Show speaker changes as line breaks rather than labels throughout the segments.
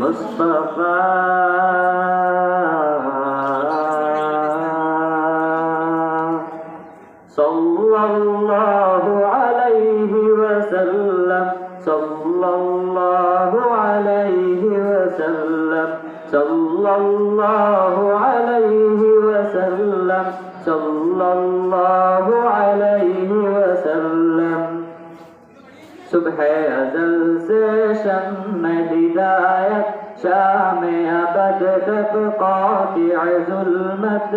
মুস্তাফা সাল্লাল্লাহু আলাইহি ওয়াসাল্লাম সাল্লাল্লাহু আলাইহি ওয়াসাল্লাম সাল্লাল্লাহু আলাইহি ওয়াসাল্লাম সাল্লাল্লাহু আলাইহি ওয়াসাল্লাম सुबह अज़ल से शम्म हिदायत शाम अबद तक क़ातिअ ज़ुल्मत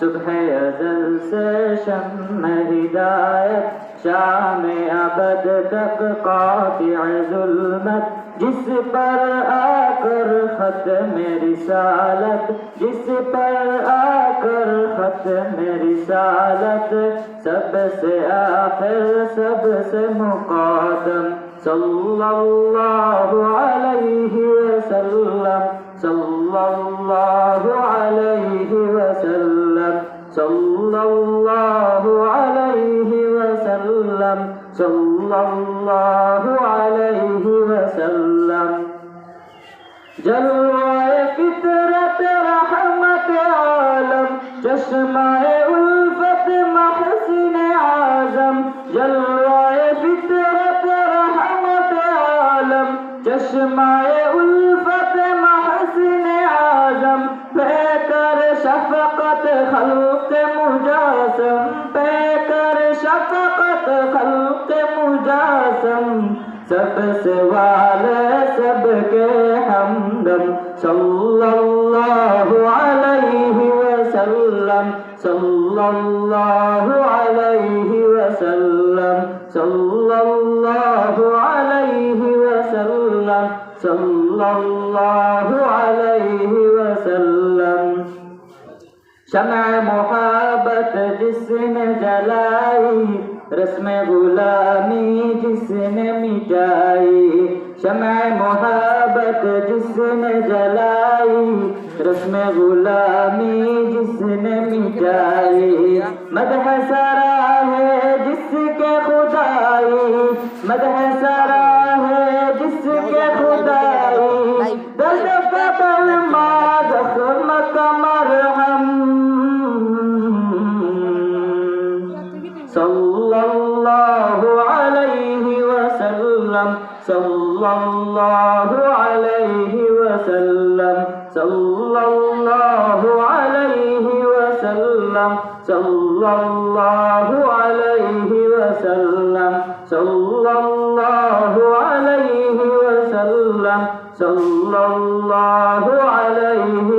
सुबह अज़ल से शम्म हिदायत शाम अबद तक क़ातिअ ज़ुल्मत जिस पर आकर ख़त्म रिसालत जिस पर आकर ख़त्म रिसालत सबसे आखिर सबसे मुक़द्दम सल्लल्लाहु अलैहि वसल्लम सल्लल्लाहु अलैहि वसल्लम सल्लल्लाहु अलैहि वसल्लम सल्लल्लाहु अलैहि वसल्लम जलवाए फितरत रहमत आलम चश्माए उल्फत महसिन आज़म जलवाए फितरत रहमत आलम चश्माए उल्फत महसिन आज़म पैकर शफ़क़त खल्क़ मुजासम पैकर शफ़क़त खल्क़ मुजासम सबसे वाले सबके हमदम सल्लल्लाहु अलैहि वसल्लम सल्लल्लाहु अलैहि वसल्लम सल्लल्लाहु अलैहि वसल्लम सल्लल्लाहु अलैहि वसल्लम शम्अ मोहब्बत जिसने जलाई रस्म गुलामी जिसने मिटाई शम्अ मोहब्बत जिसने जलाई रस्म गुलामी जिसने मिटाई मदह सरा है जिसके खुदाई मदह सरा है जिसके खुदाई दर्द फतल मा ज़ख्म का मरहम सल्लल्लाहु अलैहि वसल्लम सल्लल्लाहु अलैहि वसल्लम सल्लल्लाहु अलैहि वसल्लम सल्लल्लाहु अलैहि वसल्लम सल्लल्लाहु अलैहि वसल्लम सल्लल्लाहु अलैहि